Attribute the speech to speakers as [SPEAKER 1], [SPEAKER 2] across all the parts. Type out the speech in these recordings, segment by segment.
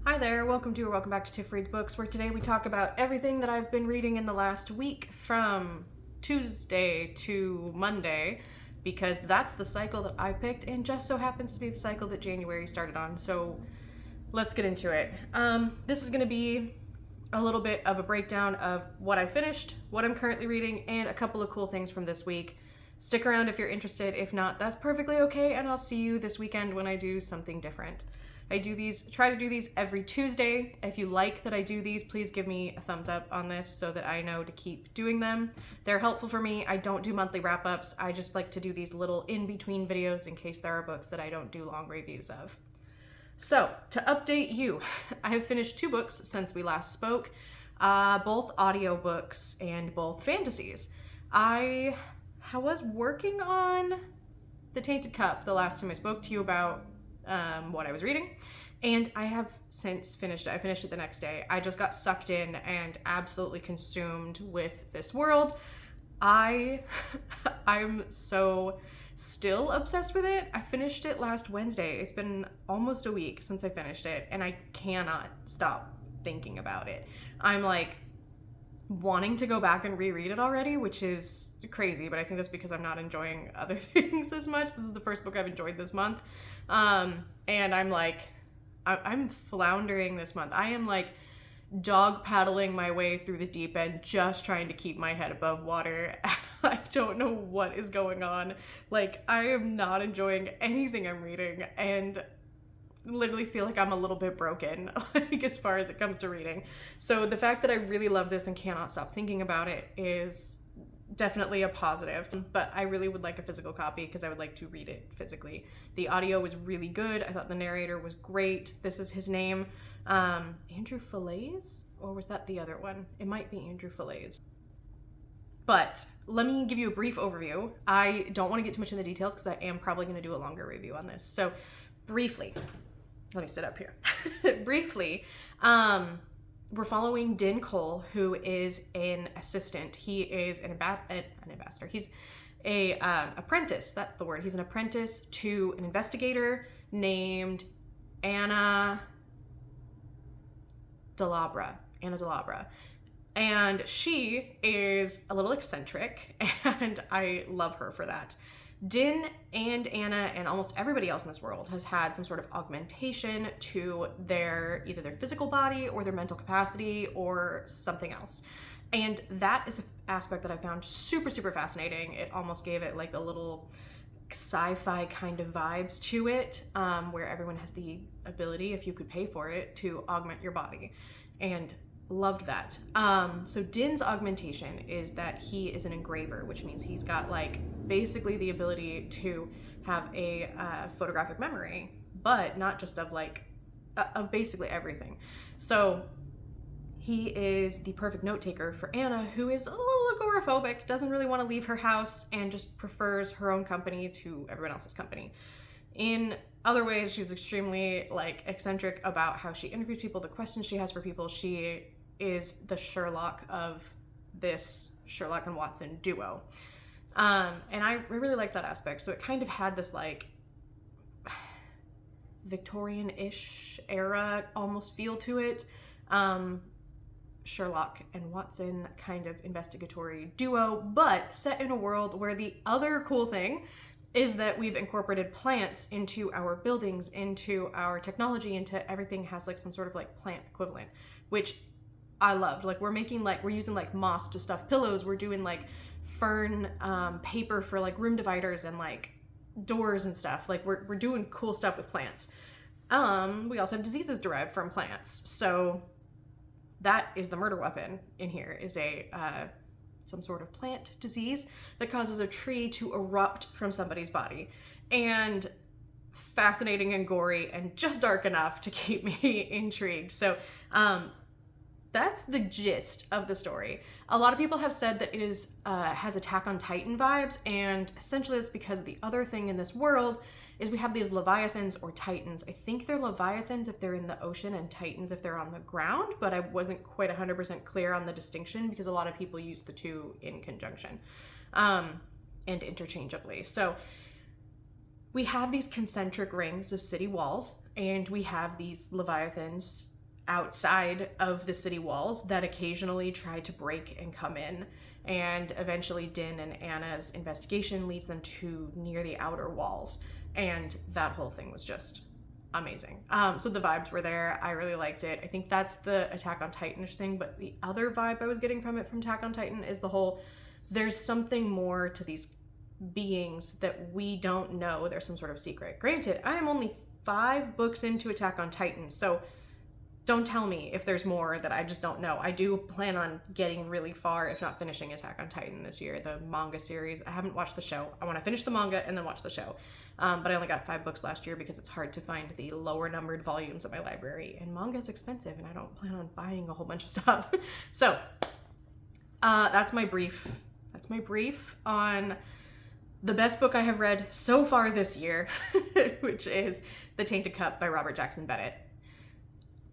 [SPEAKER 1] Hi there, welcome to or welcome back to Tiff Reads Books, where today we talk about everything that I've been reading in the last week from Tuesday to Monday, because that's the cycle that I picked and just so happens to be the cycle that January started on. So let's get into it. This is going to be a little bit of a breakdown of what I finished, what I'm currently reading, and a couple of cool things from this week. Stick around if you're interested. If not, that's perfectly okay, and I'll see you this weekend when I do something different. I try to do these every Tuesday. If you like that I do these, please give me a thumbs up on this so that I know to keep doing them. They're helpful for me. I don't do monthly wrap-ups. I just like to do these little in-between videos in case there are books that I don't do long reviews of. So, to update you, I have finished 2 books since we last spoke, both audiobooks and both fantasies. I was working on The Tainted Cup the last time I spoke to you about what I was reading, and I have since finished it. I finished it the next day. I just got sucked in and absolutely consumed with this world. I'm so still obsessed with it. I finished it last Wednesday. It's been almost a week since I finished it, and I cannot stop thinking about it. I'm like wanting to go back and reread it already, which is crazy, but I think that's because I'm not enjoying other things as much. This is the first book I've enjoyed this month. And I'm like, I'm floundering this month. I am like dog paddling my way through the deep end, just trying to keep my head above water. And I don't know what is going on. Like, I am not enjoying anything I'm reading, and literally feel like I'm a little bit broken, like, as far as it comes to reading. So the fact that I really love this and cannot stop thinking about it is definitely a positive, but I really would like a physical copy because I would like to read it physically. The audio was really good. I thought the narrator was great. This is his name, Andrew Falaise, or was that the other one? It might be Andrew Falaise. But let me give you a brief overview. I don't want to get too much in the details because I am probably going to do a longer review on this. So briefly, let me sit up here. Briefly, we're following Din Cole, who is an assistant. He is an ambassador. He's a apprentice. That's the word. He's an apprentice to an investigator named Anna Delabra. And she is a little eccentric, and I love her for that. Din and Anna and almost everybody else in this world has had some sort of augmentation to either their physical body or their mental capacity or something else. And that is an aspect that I found super, super fascinating. It almost gave it like a little sci-fi kind of vibes to it, where everyone has the ability, if you could pay for it, to augment your body. And loved that. So Din's augmentation is that he is an engraver, which means he's got like basically the ability to have a photographic memory, but not just of of basically everything. So he is the perfect note taker for Anna, who is a little agoraphobic, doesn't really want to leave her house, and just prefers her own company to everyone else's company. In other ways, she's extremely eccentric about how she interviews people, the questions she has for people. She is the Sherlock of this Sherlock and Watson duo. And I really like that aspect. So it kind of had this Victorian-ish era almost feel to it. Sherlock and Watson kind of investigatory duo, but set in a world where the other cool thing is that we've incorporated plants into our buildings, into our technology, into everything has some sort of plant equivalent, which I loved. We're using moss to stuff pillows. We're doing fern paper for room dividers and doors and stuff. We're doing cool stuff with plants. We also have diseases derived from plants. So that is the murder weapon in here, is some sort of plant disease that causes a tree to erupt from somebody's body. And fascinating and gory and just dark enough to keep me intrigued. So that's the gist of the story. A lot of people have said that it has Attack on Titan vibes, and essentially that's because the other thing in this world is we have these leviathans or titans. I think they're leviathans if they're in the ocean and titans if they're on the ground, but I wasn't quite 100% clear on the distinction because a lot of people use the two in conjunction and interchangeably. So we have these concentric rings of city walls, and we have these leviathans outside of the city walls that occasionally try to break and come in. And eventually Din and Anna's investigation leads them to near the outer walls. And that whole thing was just amazing. So the vibes were there. I really liked it. I think that's the Attack on Titan-ish thing, but the other vibe I was getting from it from Attack on Titan is the whole, there's something more to these beings that we don't know. There's some sort of secret. Granted, I am only 5 books into Attack on Titan, so don't tell me if there's more that I just don't know. I do plan on getting really far, if not finishing Attack on Titan this year, the manga series. I haven't watched the show. I want to finish the manga and then watch the show. But I only got 5 books last year because it's hard to find the lower numbered volumes at my library. And manga is expensive and I don't plan on buying a whole bunch of stuff. So that's my brief. That's my brief on the best book I have read so far this year, which is The Tainted Cup by Robert Jackson Bennett.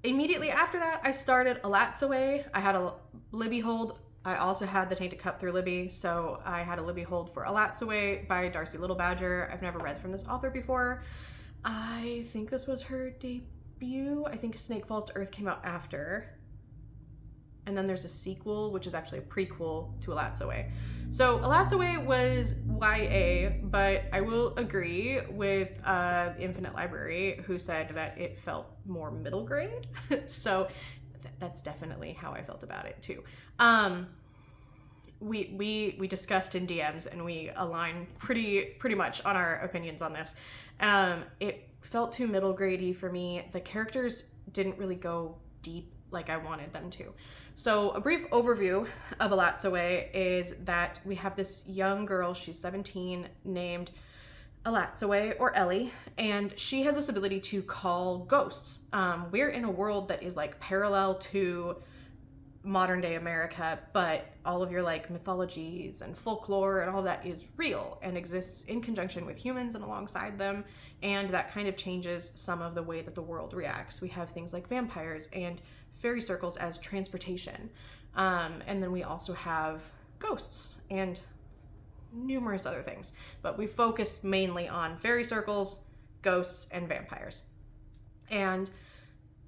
[SPEAKER 1] Immediately after that, I started Elatsoe. I had a Libby hold. I also had The Tainted Cup through Libby, so I had a Libby hold for Elatsoe by Darcy Little Badger. I've never read from this author before. I think this was her debut. I think Snake Falls to Earth came out after. And then there's a sequel, which is actually a prequel to Elatsoe. So Elatsoe was YA, but I will agree with Infinite Library, who said that it felt more middle grade. So that's definitely how I felt about it too. We discussed in DMs and we align pretty much on our opinions on this. It felt too middle grade-y for me. The characters didn't really go deep like I wanted them to. So a brief overview of Elatsoe is that we have this young girl, she's 17, named Elatsoe, or Ellie, and she has this ability to call ghosts. We're in a world that is like parallel to modern day America, but all of your like mythologies and folklore and all that is real and exists in conjunction with humans and alongside them, and that kind of changes some of the way that the world reacts. We have things like vampires and fairy circles as transportation, and then we also have ghosts and numerous other things, but we focus mainly on fairy circles, ghosts, and vampires. And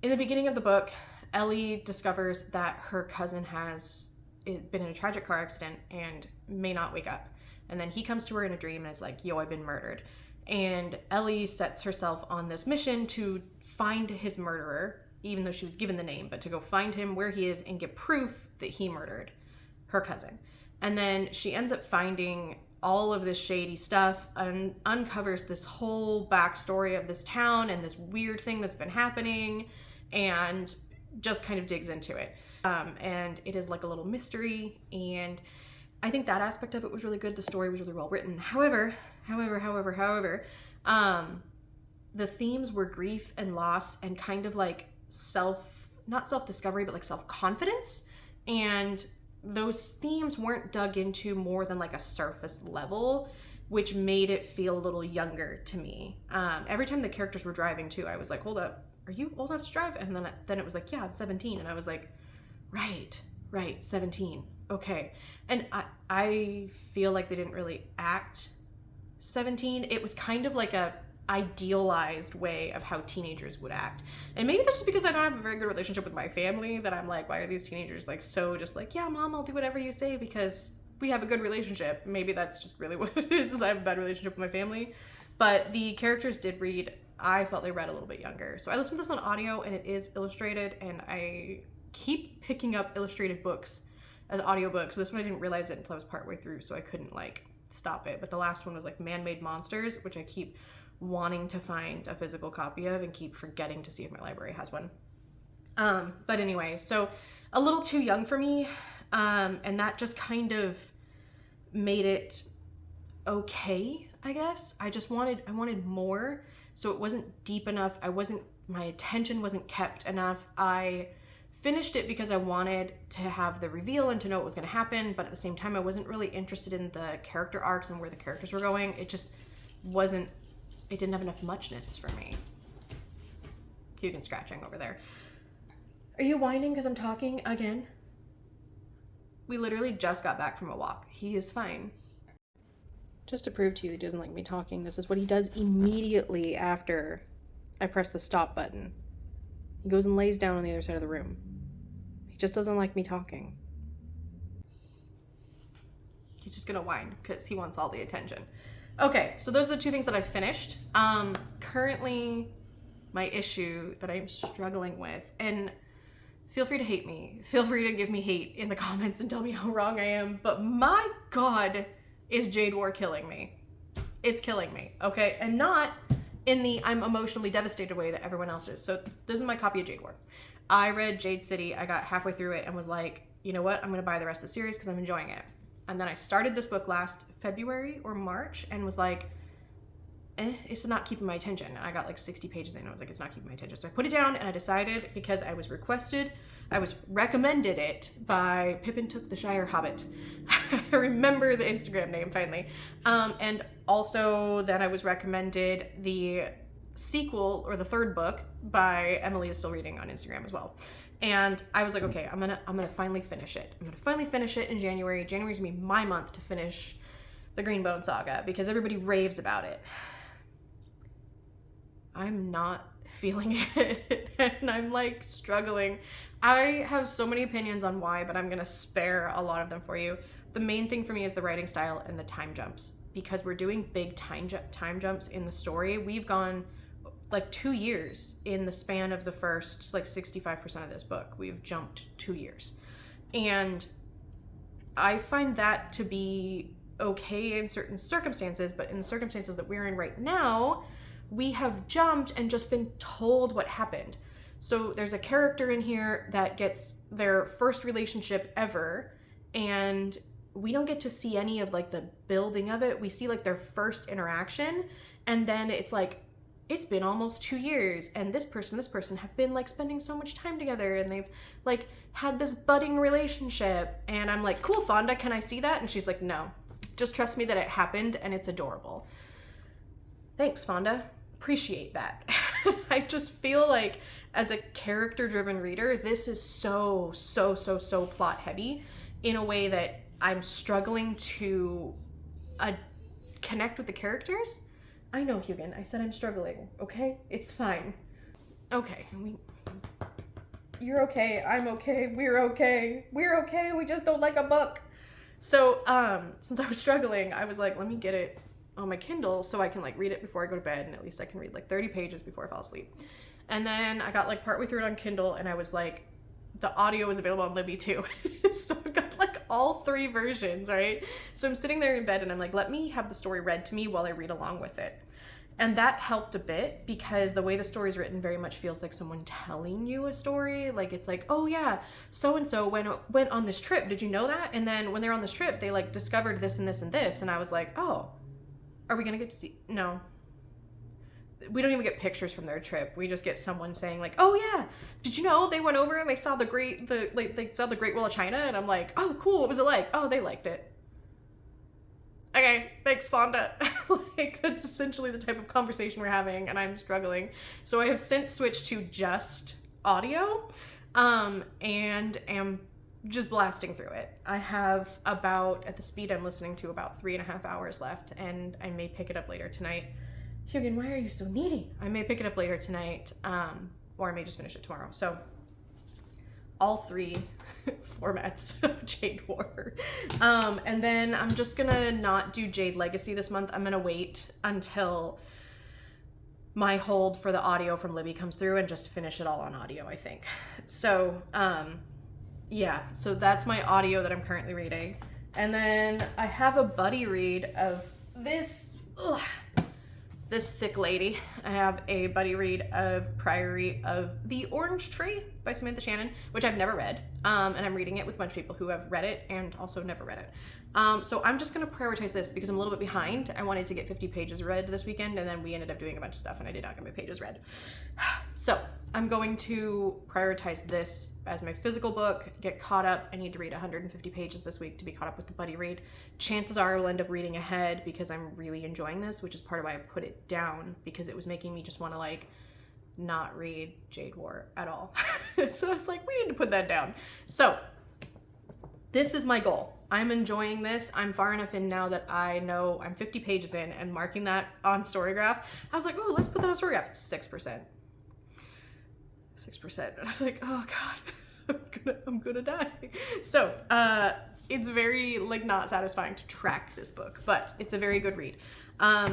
[SPEAKER 1] in the beginning of the book, Ellie discovers that her cousin has been in a tragic car accident and may not wake up. And then he comes to her in a dream and is like, yo, I've been murdered. And Ellie sets herself on this mission to find his murderer, even though she was given the name, but to go find him where he is and get proof that he murdered her cousin. And then she ends up finding all of this shady stuff and uncovers this whole backstory of this town and this weird thing that's been happening, and just kind of digs into it. And it is like a little mystery, and I think that aspect of it was really good. The story was really well written. However, the themes were grief and loss and kind of like not self-discovery, but like self-confidence. And those themes weren't dug into more than like a surface level, which made it feel a little younger to me. Every time the characters were driving too, I was like, hold up, are you old enough to drive? And then it was like, yeah, I'm 17. And I was like, right, 17. Okay. And I feel like they didn't really act 17. It was kind of like a idealized way of how teenagers would act. And maybe that's just because I don't have a very good relationship with my family, that I'm like, why are these teenagers like so just like, yeah, mom, I'll do whatever you say because we have a good relationship. Maybe that's just really what it is I have a bad relationship with my family. But the characters did read, I felt they read a little bit younger. So I listened to this on audio and it is illustrated, and I keep picking up illustrated books as audiobooks. So this one I didn't realize it until I was partway through, so I couldn't like stop it. But the last one was like Man-Made Monsters, which I keep wanting to find a physical copy of and keep forgetting to see if my library has one. But anyway, so a little too young for me, and that just kind of made it okay, I guess. I wanted more, so it wasn't deep enough. My attention wasn't kept enough. I finished it because I wanted to have the reveal and to know what was going to happen, but at the same time I wasn't really interested in the character arcs and where the characters were going. It just wasn't, it didn't have enough muchness for me. Hugan scratching over there. Are you whining because I'm talking again? We literally just got back from a walk. He is fine. Just to prove to you that he doesn't like me talking, this is what he does immediately after I press the stop button. He goes and lays down on the other side of the room. He just doesn't like me talking. He's just gonna whine because he wants all the attention. Okay, so those are the two things that I've finished. Currently, my issue that I'm struggling with, and feel free to hate me. Feel free to give me hate in the comments and tell me how wrong I am, but my God, is Jade War killing me. It's killing me, okay? And not in the I'm emotionally devastated way that everyone else is. So this is my copy of Jade War. I read Jade City, I got halfway through it and was like, you know what, I'm gonna buy the rest of the series because I'm enjoying it. And then I started this book last February or March and was like, it's not keeping my attention. And I got like 60 pages in and I was like, it's not keeping my attention. So I put it down and I decided, because I was recommended it by Pippin Took the Shire Hobbit. I remember the Instagram name finally. And also then I was recommended the sequel or the third book by Emily Is Still Reading on Instagram as well. And I was like, okay, I'm gonna finally finish it. I'm gonna finally finish it in January. January's gonna be my month to finish the Greenbone Saga because everybody raves about it. I'm not feeling it and I'm like struggling. I have so many opinions on why, but I'm gonna spare a lot of them for you. The main thing for me is the writing style and the time jumps, because we're doing big time jumps in the story. We've gone like 2 years in the span of the first like 65% of this book. We've jumped 2 years. And I find that to be okay in certain circumstances, but in the circumstances that we're in right now, we have jumped and just been told what happened. So there's a character in here that gets their first relationship ever, and we don't get to see any of like the building of it. We see like their first interaction, and then it's like, it's been almost 2 years, and this person have been like spending so much time together, and they've like had this budding relationship. And I'm like, cool, Fonda, can I see that? And she's like, no, just trust me that it happened and it's adorable. Thanks, Fonda. Appreciate that. I just feel like as a character-driven reader, this is so plot heavy in a way that I'm struggling to connect with the characters. I know, Hugin, I said I'm struggling, okay? It's fine. Okay, you're okay, I'm okay, we're okay, we just don't like a book. So, since I was struggling, I was like, let me get it on my Kindle so I can like read it before I go to bed, and at least I can read like 30 pages before I fall asleep. And then I got like partway through it on Kindle, and I was like, the audio is available on Libby too. So I've got like all 3 versions, right? So I'm sitting there in bed and I'm like, let me have the story read to me while I read along with it. And that helped a bit, because the way the story's written very much feels like someone telling you a story. Like, it's like, oh yeah, so-and-so went on this trip. Did you know that? And then when they're on this trip, they like discovered this and this and this. And I was like, oh, are we gonna get to see? No. We don't even get pictures from their trip. We just get someone saying like, oh yeah, did you know they went over and they saw the Great Wall of China? And I'm like, oh cool, what was it like? Oh, they liked it. Okay, thanks, Fonda. Like, that's essentially the type of conversation we're having, and I'm struggling. So I have since switched to just audio, and am just blasting through it. I have about, at the speed I'm listening to, about 3.5 hours left, and I may pick it up later tonight. Hugin, why are you so needy? I may pick it up later tonight, or I may just finish it tomorrow. So all 3 formats of Jade War. And then I'm just gonna not do Jade Legacy this month. I'm gonna wait until my hold for the audio from Libby comes through and just finish it all on audio, I think. So, yeah, so that's my audio that I'm currently reading. And then I have a buddy read of this thick lady. I have a buddy read of Priory of the Orange Tree by Samantha Shannon, which I've never read, and I'm reading it with a bunch of people who have read it and also never read it. So I'm just going to prioritize this because I'm a little bit behind. I wanted to get 50 pages read this weekend, and then we ended up doing a bunch of stuff, and I did not get my pages read. So I'm going to prioritize this as my physical book, get caught up. I need to read 150 pages this week to be caught up with the buddy read. Chances are I will end up reading ahead because I'm really enjoying this, which is part of why I put it down, because it was making me just want to like not read Jade War at all. So it's like, we need to put that down. So this is my goal. I'm enjoying this. I'm far enough in now that I know I'm 50 pages in, and marking that on Storygraph, I was like, oh, let's put that on Storygraph. 6%. 6%. And I was like, oh God, I'm gonna die. So, it's very, like, not satisfying to track this book, but it's a very good read.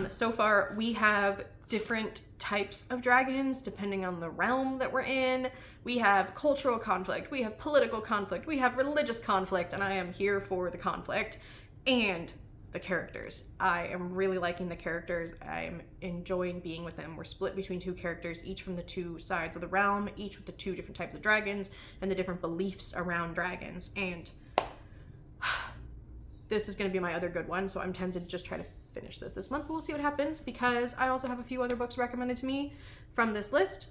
[SPEAKER 1] So far, we have different types of dragons depending on the realm that we're in. We have cultural conflict, we have political conflict, we have religious conflict, and I am here for the conflict. And the characters. I am really liking the characters. I'm enjoying being with them. We're split between two characters, each from the two sides of the realm, each with the two different types of dragons and the different beliefs around dragons. And this is going to be my other good one, so I'm tempted to just try to finish this month. We'll see what happens, because I also have a few other books recommended to me from this list.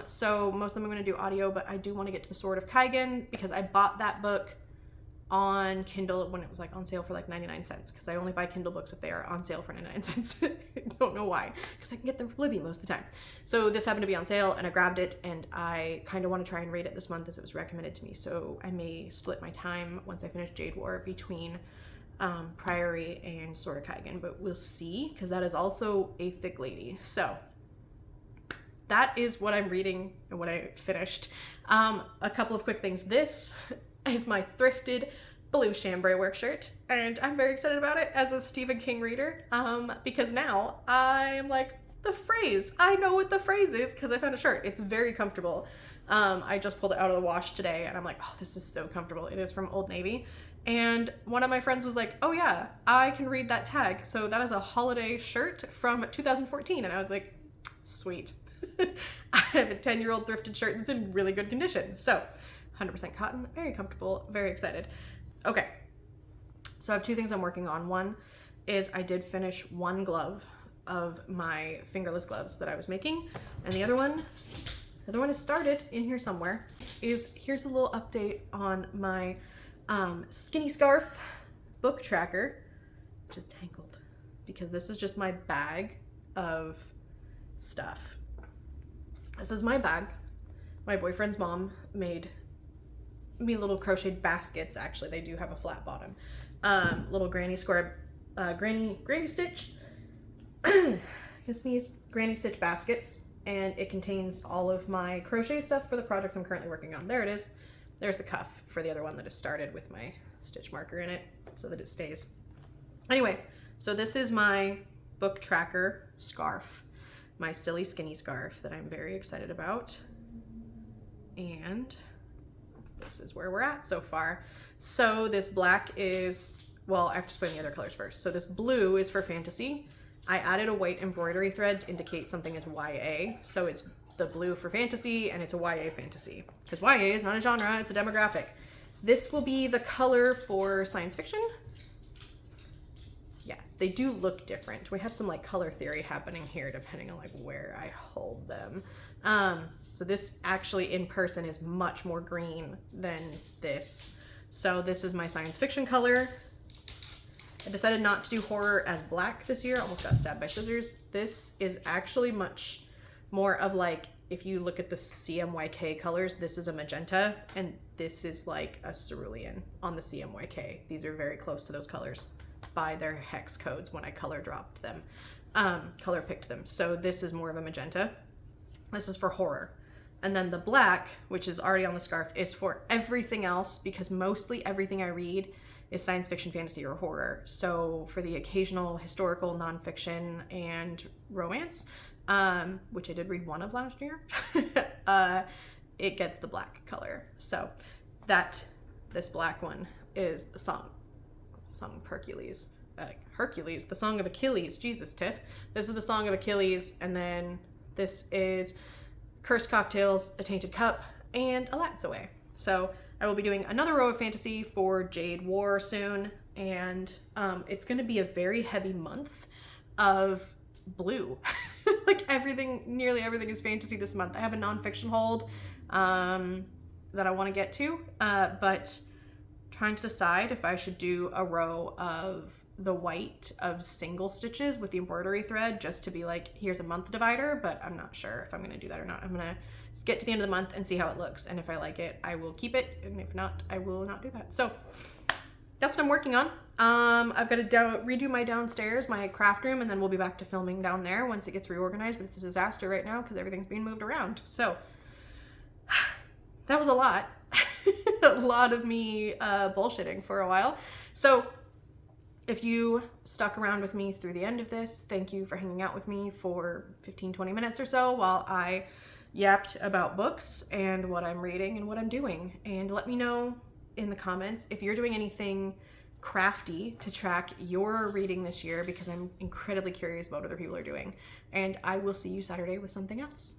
[SPEAKER 1] So most of them I'm going to do audio, but I do want to get to the Sword of Kaigen, because I bought that book on Kindle when it was like on sale for like 99 cents, because I only buy Kindle books if they are on sale for 99 cents. I don't know why, because I can get them from Libby most of the time. So this happened to be on sale and I grabbed it, and I kind of want to try and read it this month as it was recommended to me. So I may split my time once I finish Jade War between Priory and Sword of Kaigen, but we'll see, because that is also a thick lady. So that is what I'm reading and what I finished. A couple of quick things. This is my thrifted blue chambray work shirt, and I'm very excited about it as a Stephen King reader, because now I'm like, the phrase, I know what the phrase is because I found a shirt. It's very comfortable. I just pulled it out of the wash today and I'm like, oh, this is so comfortable. It is from Old Navy. And one of my friends was like, oh yeah, I can read that tag. So that is a holiday shirt from 2014. And I was like, sweet. I have a 10-year-old thrifted shirt that's in really good condition. So 100% cotton, very comfortable, very excited. Okay, so I have two things I'm working on. One is I did finish one glove of my fingerless gloves that I was making. And the other one is started in here somewhere, here's a little update on my skinny scarf book tracker, which is tangled because this is just my bag of stuff. This is my bag. My boyfriend's mom made me little crocheted baskets. Actually, they do have a flat bottom. Little granny square, granny stitch, I sneeze, granny stitch baskets. And it contains all of my crochet stuff for the projects I'm currently working on. There it is. There's the cuff for the other one that is started with my stitch marker in it so that it stays. Anyway, so this is my book tracker scarf, my silly skinny scarf that I'm very excited about. And this is where we're at so far. So this black is, well, I have to explain the other colors first. So this blue is for fantasy. I added a white embroidery thread to indicate something is YA. So it's the blue for fantasy and it's a YA fantasy. Because YA is not a genre, it's a demographic. This will be the color for science fiction. Yeah, they do look different. We have some like color theory happening here depending on like where I hold them. So this actually in person is much more green than this. So this is my science fiction color. I decided not to do horror as black this year. Almost got stabbed by scissors. This is actually much more of like, if you look at the CMYK colors, this is a magenta and this is like a cerulean on the CMYK. These are very close to those colors by their hex codes when I color dropped them, color picked them. So this is more of a magenta. This is for horror. And then the black, which is already on the scarf, is for everything else because mostly everything I read is science fiction, fantasy, or horror. So for the occasional historical, nonfiction, and romance, which I did read one of last year, it gets the black color. So this black one is the Song of Hercules. Hercules, the Song of Achilles. Jesus, Tiff. This is the Song of Achilles, and then this is Cursed Cocktails, A Tainted Cup, and Elatsoe. So I will be doing another row of fantasy for Jade War soon, and it's going to be a very heavy month of blue. Like nearly everything is fantasy this month. I have a nonfiction hold that I want to get to, but trying to decide if I should do a row of the white of single stitches with the embroidery thread just to be like, here's a month divider, but I'm not sure if I'm going to do that or not. I'm going to get to the end of the month and see how it looks, and if I like it, I will keep it, and if not, I will not do that. So that's what I'm working on. I've got to redo my downstairs, my craft room, and then we'll be back to filming down there once it gets reorganized, but it's a disaster right now because everything's being moved around. So that was a lot. A lot of me bullshitting for a while. So if you stuck around with me through the end of this, thank you for hanging out with me for 15-20 minutes or so while I yapped about books and what I'm reading and what I'm doing. And let me know in the comments if you're doing anything crafty to track your reading this year, because I'm incredibly curious about what other people are doing. And I will see you Saturday with something else.